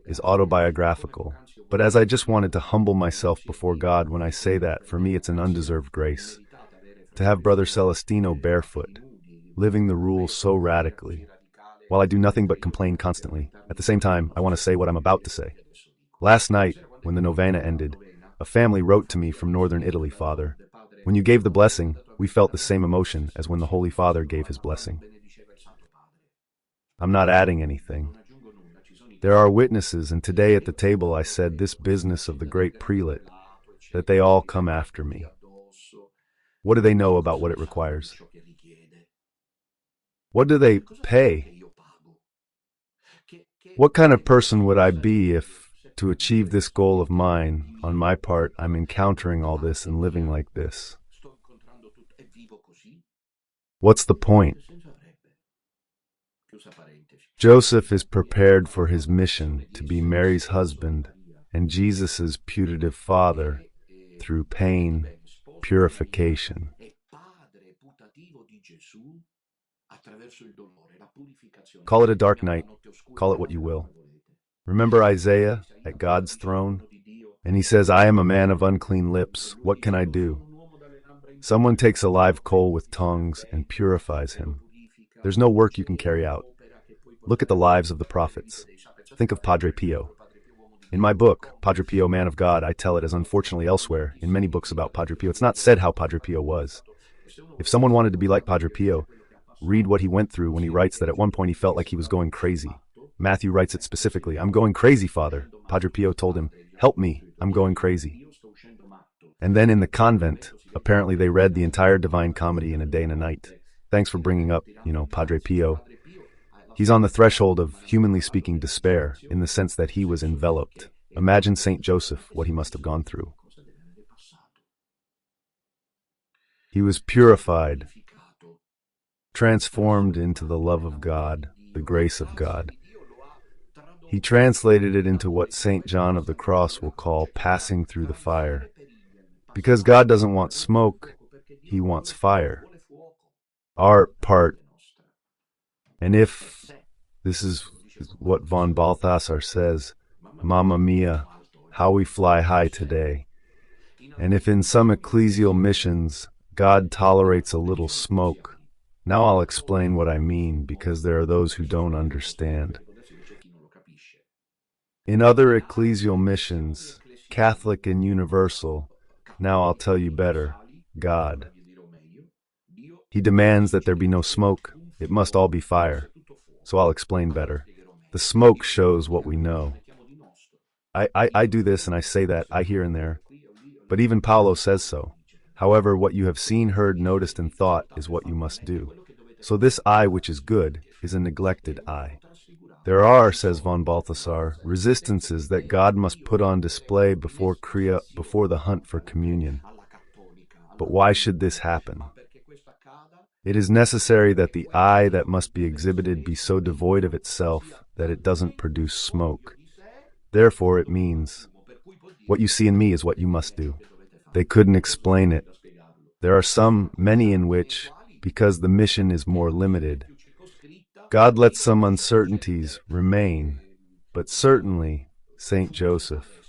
is autobiographical. But as I just wanted to humble myself before God when I say that, for me it's an undeserved grace. To have Brother Celestino barefoot, living the rules so radically, while I do nothing but complain constantly. At the same time, I want to say what I'm about to say. Last night, when the novena ended, a family wrote to me from northern Italy, "Father, when you gave the blessing, we felt the same emotion as when the Holy Father gave his blessing." I'm not adding anything. There are witnesses, and today at the table I said this business of the great prelate, that they all come after me. What do they know about what it requires? What do they pay? What kind of person would I be if, to achieve this goal of mine, on my part, I'm encountering all this and living like this? What's the point? Joseph is prepared for his mission to be Mary's husband and Jesus' putative father through pain, purification. Call it a dark night, call it what you will. Remember Isaiah at God's throne? And he says, I am a man of unclean lips, what can I do? Someone takes a live coal with tongs and purifies him. There's no work you can carry out. Look at the lives of the prophets. Think of Padre Pio. In my book, Padre Pio, Man of God, I tell it, as unfortunately elsewhere in many books about Padre Pio, it's not said how Padre Pio was. If someone wanted to be like Padre Pio, read what he went through when he writes that at one point he felt like he was going crazy. Matthew writes it specifically, I'm going crazy, Father. Padre Pio told him, help me, I'm going crazy. And then in the convent, apparently they read the entire Divine Comedy in a day and a night. Thanks for bringing up, Padre Pio. He's on the threshold of, humanly speaking, despair, in the sense that he was enveloped. Imagine Saint Joseph, what he must have gone through. He was purified, transformed into the love of God, the grace of God. He translated it into what St. John of the Cross will call passing through the fire. Because God doesn't want smoke, he wants fire. Our part. And if, this is what von Balthasar says, Mamma mia, how we fly high today. And if in some ecclesial missions God tolerates a little smoke, now I'll explain what I mean, because there are those who don't understand. In other ecclesial missions, Catholic and universal, now I'll tell you better, God. He demands that there be no smoke, it must all be fire. So I'll explain better. The smoke shows what we know. I do this and I say that, I here and there. But even Paulo says so. However, what you have seen, heard, noticed, and thought is what you must do. So this I which is good is a neglected I. There are, says von Balthasar, resistances that God must put on display before the hunt for communion. But why should this happen? It is necessary that the I that must be exhibited be so devoid of itself that it doesn't produce smoke. Therefore it means, what you see in me is what you must do. They couldn't explain it. There are many in which, because the mission is more limited, God lets some uncertainties remain, but certainly Saint Joseph.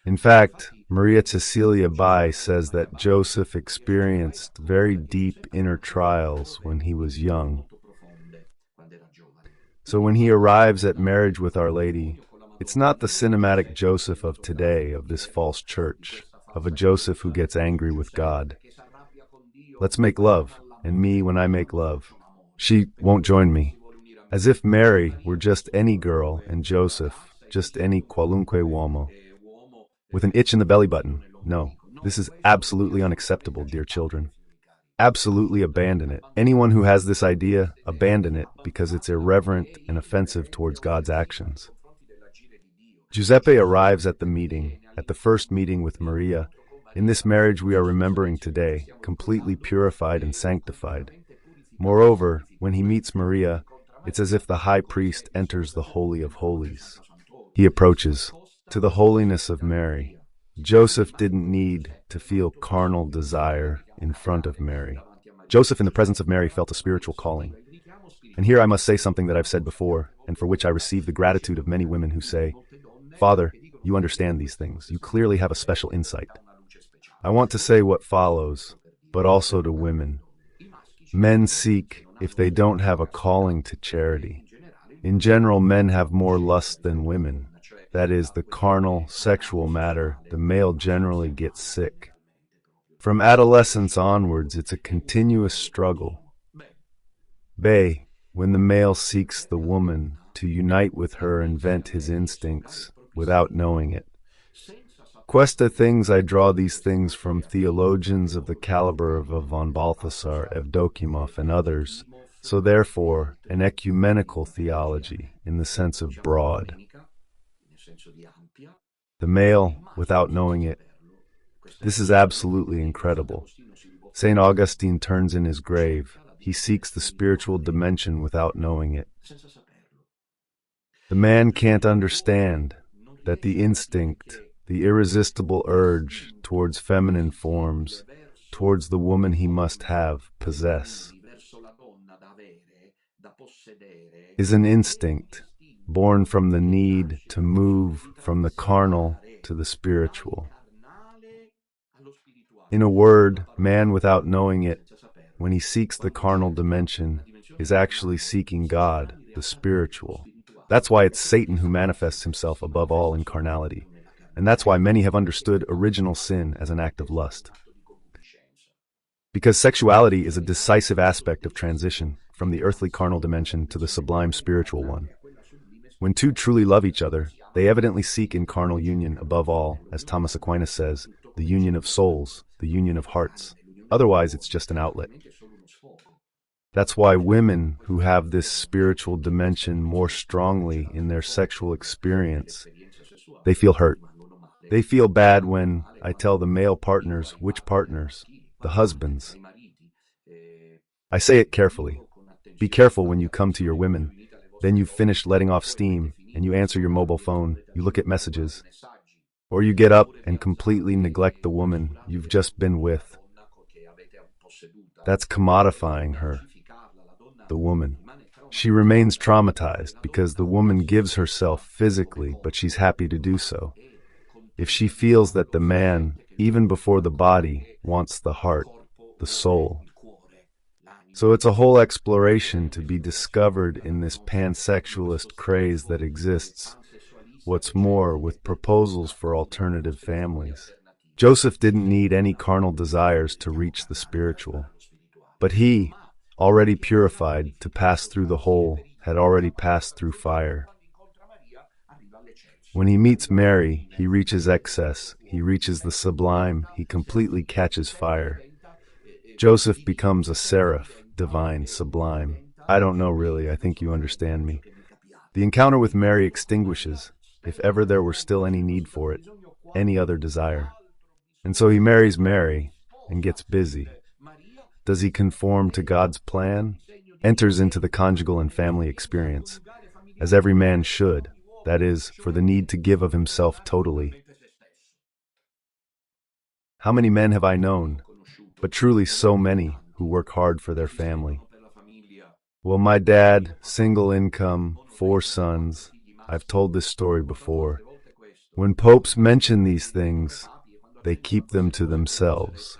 In fact, Maria Cecilia Bai says that Joseph experienced very deep inner trials when he was young. So when he arrives at marriage with Our Lady, it's not the cinematic Joseph of today, of this false church, of a Joseph who gets angry with God. Let's make love, and me when I make love. She won't join me. As if Mary were just any girl and Joseph, just any qualunque uomo. With an itch in the belly button. No, this is absolutely unacceptable, dear children. Absolutely abandon it. Anyone who has this idea, abandon it, because it's irreverent and offensive towards God's actions. Giuseppe arrives at the meeting, at the first meeting with Maria. In this marriage we are remembering today, completely purified and sanctified. Moreover, when he meets Maria, it's as if the high priest enters the Holy of Holies. He approaches to the holiness of Mary. Joseph didn't need to feel carnal desire in front of Mary. Joseph in the presence of Mary felt a spiritual calling. And here I must say something that I've said before, and for which I receive the gratitude of many women who say, Father, you understand these things. You clearly have a special insight. I want to say what follows, but also to women. Men seek if they don't have a calling to charity. In general, men have more lust than women. That is, the carnal, sexual matter, the male generally gets sick. From adolescence onwards, it's a continuous struggle. When the male seeks the woman to unite with her and vent his instincts without knowing it. Questa things I draw these things from theologians of the caliber of von Balthasar, Evdokimov, and others, so therefore an ecumenical theology in the sense of broad. The male, without knowing it. This is absolutely incredible. St. Augustine turns in his grave. He seeks the spiritual dimension without knowing it. The man can't understand that the instinct, the irresistible urge towards feminine forms, towards the woman he must have, possess, is an instinct born from the need to move from the carnal to the spiritual. In a word, man without knowing it, when he seeks the carnal dimension, is actually seeking God, the spiritual. That's why it's Satan who manifests himself above all in carnality. And that's why many have understood original sin as an act of lust. Because sexuality is a decisive aspect of transition from the earthly carnal dimension to the sublime spiritual one. When two truly love each other, they evidently seek in carnal union above all, as Thomas Aquinas says, the union of souls, the union of hearts. Otherwise, it's just an outlet. That's why women who have this spiritual dimension more strongly in their sexual experience, they feel hurt. They feel bad when I tell the male partners, which partners? The husbands. I say it carefully. Be careful when you come to your women. Then you've finished letting off steam, and you answer your mobile phone, you look at messages. Or you get up and completely neglect the woman you've just been with. That's commodifying her, the woman. She remains traumatized because the woman gives herself physically, but she's happy to do so. If she feels that the man, even before the body, wants the heart, the soul. So it's a whole exploration to be discovered in this pansexualist craze that exists. What's more, with proposals for alternative families. Joseph didn't need any carnal desires to reach the spiritual. But he, already purified to pass through the hole, had already passed through fire. When he meets Mary, he reaches excess, he reaches the sublime, he completely catches fire. Joseph becomes a seraph, divine, sublime. I don't know really, I think you understand me. The encounter with Mary extinguishes, if ever there were still any need for it, any other desire. And so he marries Mary and gets busy. Does he conform to God's plan? Enters into the conjugal and family experience, as every man should, that is, for the need to give of himself totally. How many men have I known, but truly so many, who work hard for their family? Well, my dad, single income, 4 sons, I've told this story before. When popes mention these things, they keep them to themselves.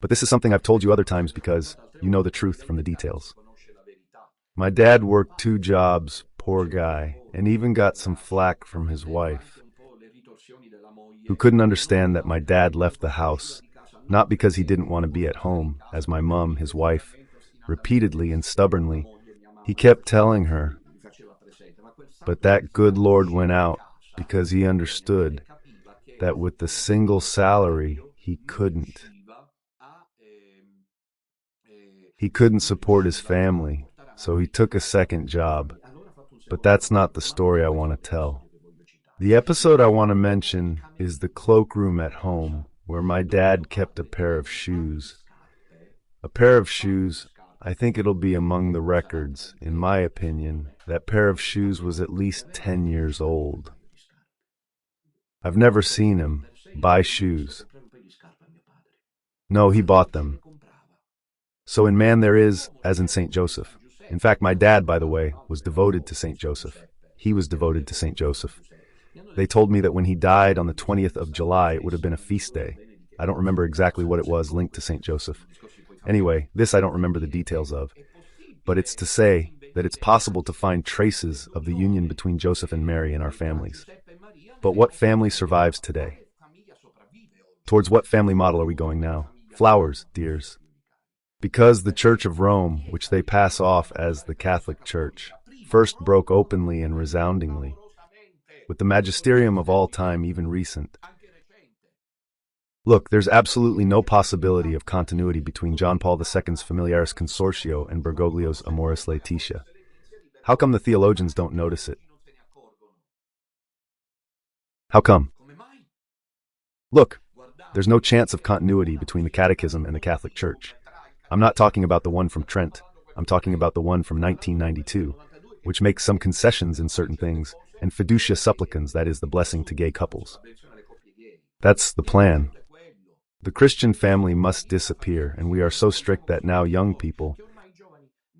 But this is something I've told you other times because you know the truth from the details. My dad worked 2 jobs, poor guy, and even got some flack from his wife, who couldn't understand that my dad left the house, not because he didn't want to be at home, as my mom, his wife, repeatedly and stubbornly, he kept telling her. But that good Lord went out because he understood that with the single salary he couldn't. He couldn't support his family, so he took a second job. But that's not the story I want to tell. The episode I want to mention is the cloakroom at home, where my dad kept a pair of shoes. A pair of shoes, I think it'll be among the records, in my opinion, that pair of shoes was at least 10 years old. I've never seen him buy shoes. No, he bought them. So in man there is, as in St. Joseph. In fact, my dad, by the way, was devoted to St. Joseph. He was devoted to St. Joseph. They told me that when he died on the 20th of July, it would have been a feast day. I don't remember exactly what it was linked to St. Joseph. Anyway, this I don't remember the details of. But it's to say that it's possible to find traces of the union between Joseph and Mary in our families. But what family survives today? Towards what family model are we going now? Flowers, dears. Because the Church of Rome, which they pass off as the Catholic Church, first broke openly and resoundingly. with the magisterium of all time, even recent. Look, there's absolutely no possibility of continuity between John Paul II's Familiaris Consortio and Bergoglio's Amoris Laetitia. How come the theologians don't notice it? How come? Look, there's no chance of continuity between the Catechism and the Catholic Church. I'm not talking about the one from Trent. I'm talking about the one from 1992, which makes some concessions in certain things, and fiducia supplicans, that is, the blessing to gay couples. That's the plan. The Christian family must disappear, and we are so strict that now young people,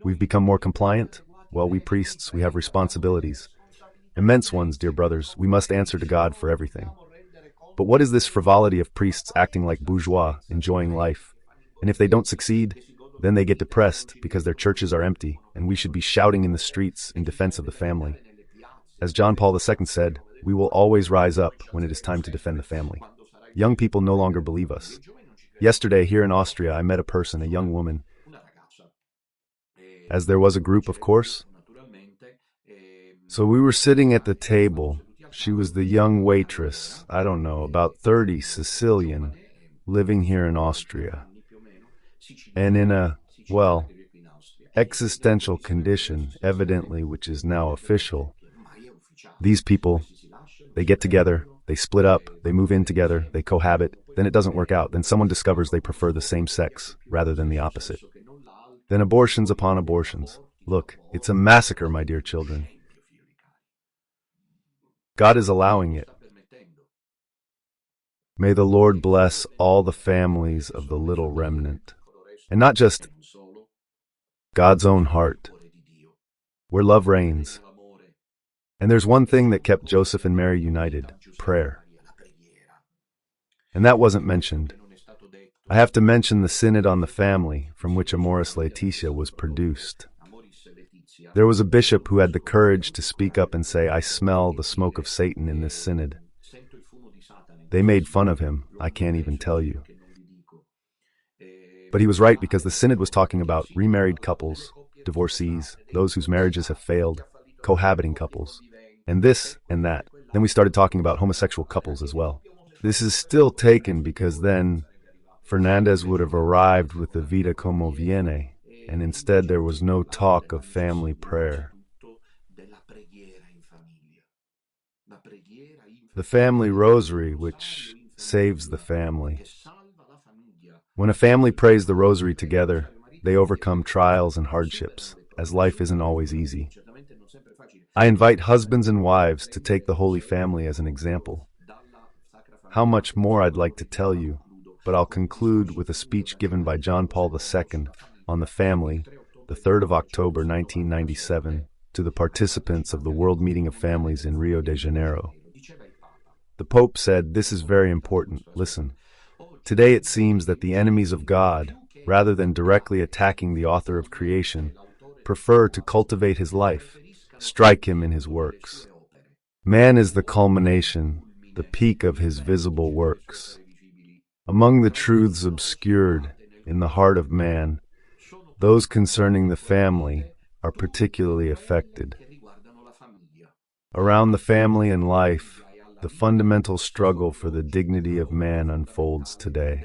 we've become more compliant. Well, we priests, we have responsibilities. Immense ones, dear brothers. We must answer to God for everything. But what is this frivolity of priests acting like bourgeois, enjoying life? And if they don't succeed, then they get depressed because their churches are empty, and we should be shouting in the streets in defense of the family. As John Paul II said, we will always rise up when it is time to defend the family. Young people no longer believe us. Yesterday, here in Austria, I met a person, a young woman. As there was a group, of course. So we were sitting at the table. She was the young waitress, I don't know, about 30, Sicilian, living here in Austria. And in a, well, existential condition, evidently, which is now official. These people, they get together, they split up, they move in together, they cohabit, then it doesn't work out, then someone discovers they prefer the same sex rather than the opposite. Then abortions upon abortions. Look, it's a massacre, my dear children. God is allowing it. May the Lord bless all the families of the little remnant, and not just God's own heart, where love reigns. And there's one thing that kept Joseph and Mary united: prayer. And that wasn't mentioned. I have to mention the Synod on the Family, from which Amoris Laetitia was produced. There was a bishop who had the courage to speak up and say, "I smell the smoke of Satan in this synod." They made fun of him, I can't even tell you. But he was right, because the synod was talking about remarried couples, divorcees, those whose marriages have failed, cohabiting couples, and this and that. Then we started talking about homosexual couples as well. This is still taken because then Fernandez would have arrived with the Vita Como Viene, and instead there was no talk of family prayer. The family rosary, which saves the family. When a family prays the rosary together, they overcome trials and hardships, as life isn't always easy. I invite husbands and wives to take the Holy Family as an example. How much more I'd like to tell you, but I'll conclude with a speech given by John Paul II on the family, the 3rd of October 1997, to the participants of the World Meeting of Families in Rio de Janeiro. The Pope said, "This is very important. Listen. Today it seems that the enemies of God, rather than directly attacking the author of creation, prefer to cultivate his life, strike him in his works. Man is the culmination, the peak of his visible works. Among the truths obscured in the heart of man, those concerning the family are particularly affected. Around the family and life, the fundamental struggle for the dignity of man unfolds today.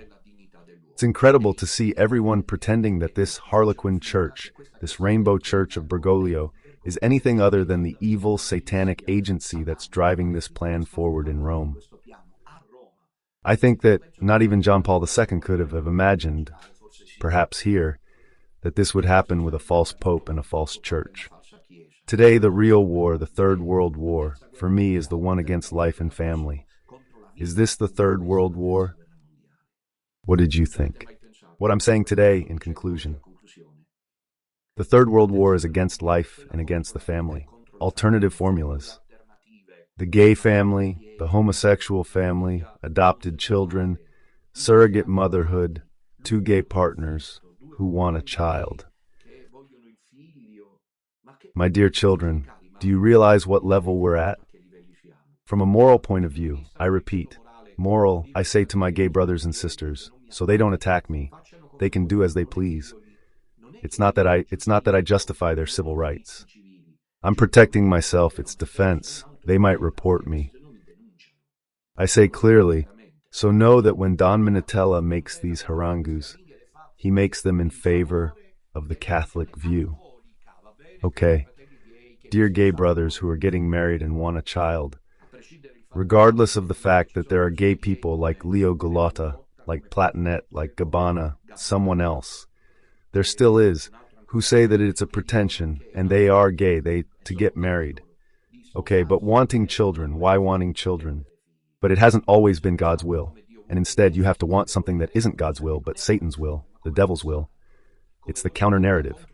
It's incredible to see everyone pretending that this Harlequin church, this rainbow church of Bergoglio, is anything other than the evil satanic agency that's driving this plan forward in Rome. I think that not even John Paul II could have imagined, perhaps here, that this would happen with a false pope and a false church. Today, the real war, the Third World War, for me is the one against life and family. Is this the Third World War? What did you think? What I'm saying today, in conclusion, the Third World War is against life and against the family. Alternative formulas. The gay family, the homosexual family, adopted children, surrogate motherhood, two gay partners who want a child. My dear children, do you realize what level we're at? From a moral point of view, I repeat, moral, I say to my gay brothers and sisters, so they don't attack me. They can do as they please. It's not that I justify their civil rights. I'm protecting myself, it's defense. they might report me. I say clearly, so know that when Don Minutella makes these harangus, he makes them in favor of the Catholic view. Okay, dear gay brothers who are getting married and want a child, regardless of the fact that there are gay people like Leo Galata, like Platinet, like Gabbana, someone else, there still is, who say that it's a pretension, and they are gay, to get married. Okay, but wanting children, why wanting children? But it hasn't always been God's will, and instead you have to want something that isn't God's will, but Satan's will, the devil's will. It's the counter-narrative.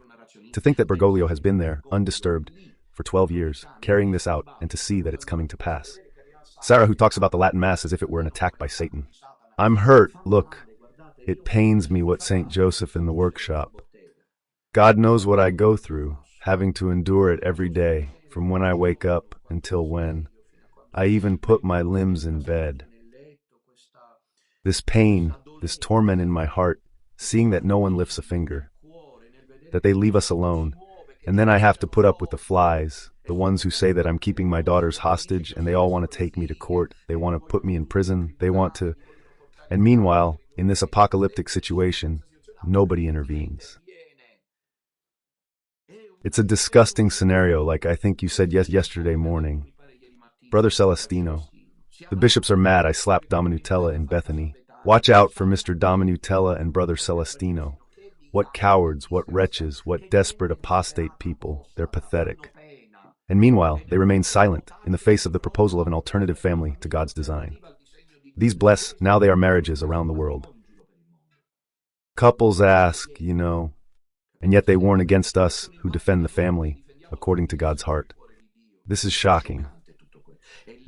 To think that Bergoglio has been there, undisturbed, for 12 years, carrying this out, and to see that it's coming to pass. Sarah, who talks about the Latin Mass as if it were an attack by Satan. I'm hurt, look. It pains me what St. Joseph in the workshop. God knows what I go through, having to endure it every day, from when I wake up until when I even put my limbs in bed. This pain, this torment in my heart, seeing that no one lifts a finger, that they leave us alone, and then I have to put up with the flies, the ones who say that I'm keeping my daughters hostage and they all want to take me to court, they want to put me in prison, they want to... And meanwhile, in this apocalyptic situation, nobody intervenes. It's a disgusting scenario, like I think you said yesterday morning. Brother Celestino, the bishops are mad I slapped Dominutella in Bethany. Watch out for Mr. Dominutella and Brother Celestino. What cowards, what wretches, what desperate apostate people. They're pathetic. And meanwhile, they remain silent in the face of the proposal of an alternative family to God's design. These bless, now they are marriages around the world. Couples ask, and yet they warn against us who defend the family according to God's heart. This is shocking.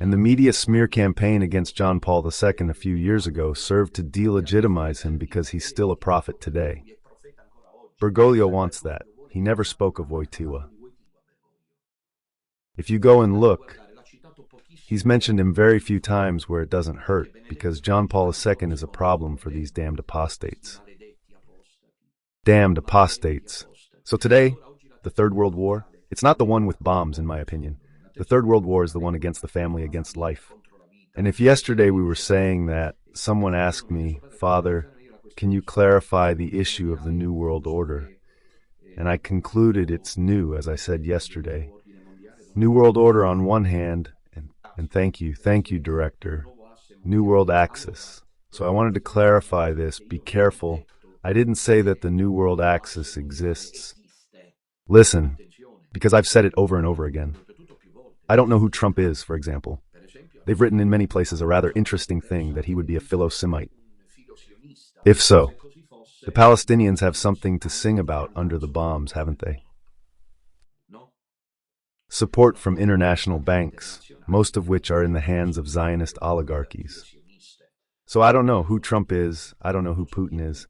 And the media smear campaign against John Paul II a few years ago served to delegitimize him because he's still a prophet today. Bergoglio wants that. He never spoke of Wojtyła. If you go and look, he's mentioned him very few times where it doesn't hurt, because John Paul II is a problem for these damned apostates. Damned apostates. So today, the Third World War, it's not the one with bombs, in my opinion. The Third World War is the one against the family, against life. And if yesterday we were saying that, someone asked me, Father, can you clarify the issue of the New World Order? And I concluded it's new, as I said yesterday. New World Order on one hand, and thank you, Director, New World Axis. So I wanted to clarify this, be careful. I didn't say that the New World Axis exists. Listen, because I've said it over and over again. I don't know who Trump is, for example. They've written in many places a rather interesting thing, that he would be a philo-Semite. If so, the Palestinians have something to sing about under the bombs, haven't they? Support from international banks, most of which are in the hands of Zionist oligarchies. So I don't know who Trump is, I don't know who Putin is.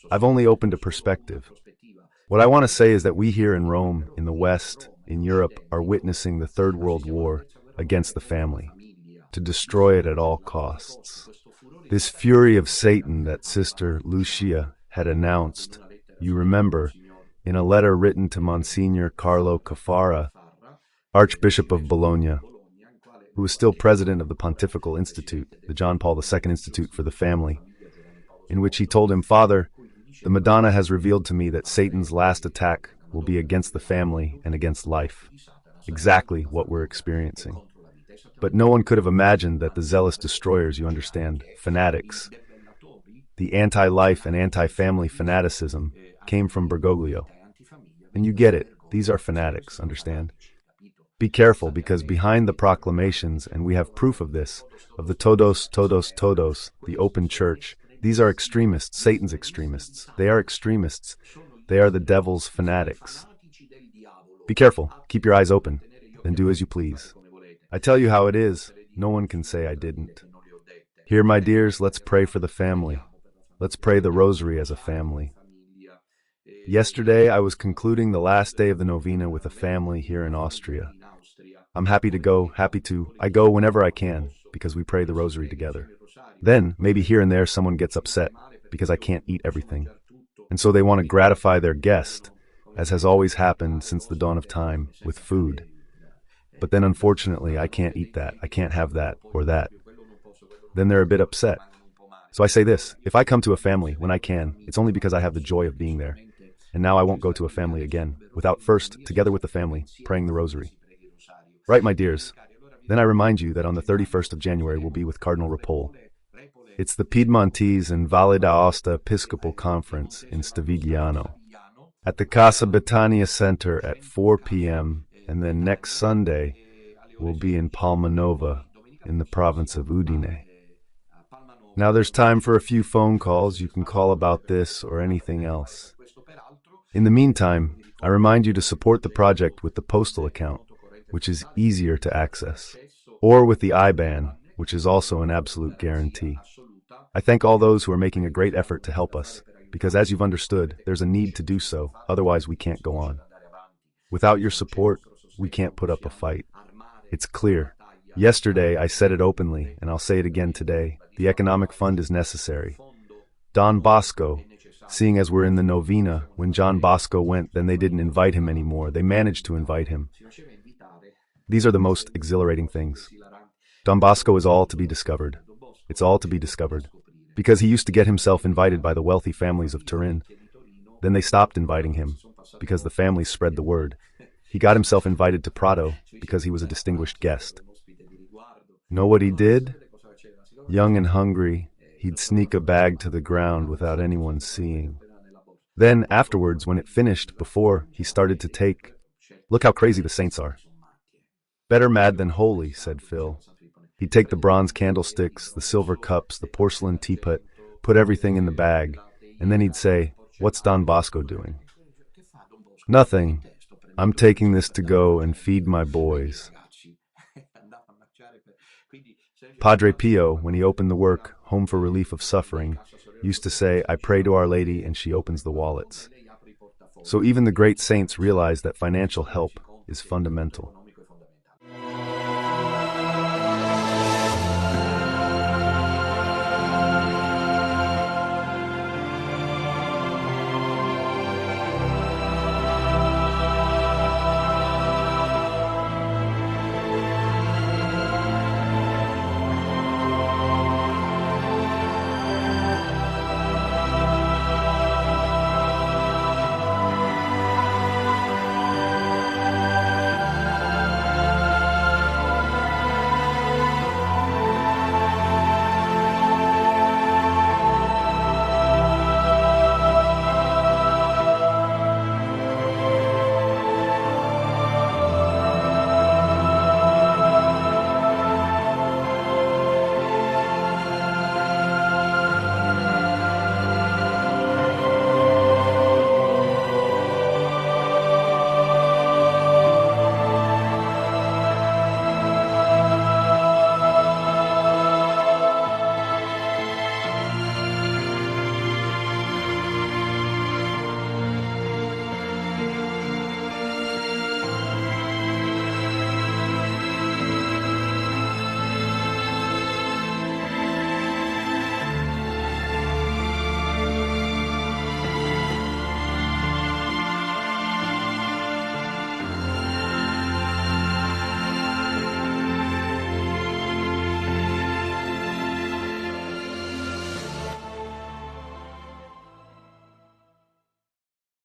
I've only opened a perspective. What I want to say is that we here in Rome, in the West, in Europe, are witnessing the Third World War against the family, to destroy it at all costs. This fury of Satan that Sister Lucia had announced, you remember, in a letter written to Monsignor Carlo Caffarra, Archbishop of Bologna, who was still president of the Pontifical Institute, the John Paul II Institute for the Family, in which he told him, Father, the Madonna has revealed to me that Satan's last attack will be against the family and against life. Exactly what we're experiencing. But no one could have imagined that the zealous destroyers, you understand, fanatics, the anti-life and anti-family fanaticism came from Bergoglio. And you get it, these are fanatics, understand? Be careful, because behind the proclamations, and we have proof of this, of the todos, the open church, these are extremists, Satan's extremists. They are extremists. They are the devil's fanatics. Be careful, keep your eyes open, and do as you please. I tell you how it is, no one can say I didn't. Here, my dears, let's pray for the family. Let's pray the rosary as a family. Yesterday, I was concluding the last day of the novena with a family here in Austria. I'm happy to go, I go whenever I can, because we pray the rosary together. Then, maybe here and there someone gets upset, because I can't eat everything. And so they want to gratify their guest, as has always happened since the dawn of time, with food. but then unfortunately I can't eat that, I can't have that, or that. Then they're a bit upset. So I say this, if I come to a family when I can, it's only because I have the joy of being there. And now I won't go to a family again, without first, together with the family, praying the rosary. Right, my dears. Then I remind you that on the 31st of January we'll be with Cardinal Ripoll. It's the Piedmontese and Valle d'Aosta Episcopal Conference in Stavigliano, at the Casa Betania Center at 4 p.m., and then next Sunday we'll be in Palmanova in the province of Udine. Now there's time for a few phone calls. You can call about this or anything else. In the meantime, I remind you to support the project with the postal account, which is easier to access, or with the IBAN, which is also an absolute guarantee. I thank all those who are making a great effort to help us, because as you've understood, there's a need to do so, otherwise we can't go on. Without your support, we can't put up a fight. It's clear. Yesterday I said it openly, and I'll say it again today. The economic fund is necessary. Don Bosco, seeing as we're in the novena, when John Bosco went, then they didn't invite him anymore. They managed to invite him. These are the most exhilarating things. Don Bosco is all to be discovered. It's all to be discovered. Because he used to get himself invited by the wealthy families of Turin. Then they stopped inviting him, because the families spread the word. He got himself invited to Prato, because he was a distinguished guest. Know what he did? Young and hungry, he'd sneak a bag to the ground without anyone seeing. Then, afterwards, when it finished, before, he started to take. Look how crazy the saints are. Better mad than holy, said Phil. He'd take the bronze candlesticks, the silver cups, the porcelain teapot, put everything in the bag, and then he'd say, "What's Don Bosco doing?" "Nothing. I'm taking this to go and feed my boys." Padre Pio, when he opened the work, Home for Relief of Suffering, used to say, "I pray to Our Lady and she opens the wallets." So even the great saints realized that financial help is fundamental.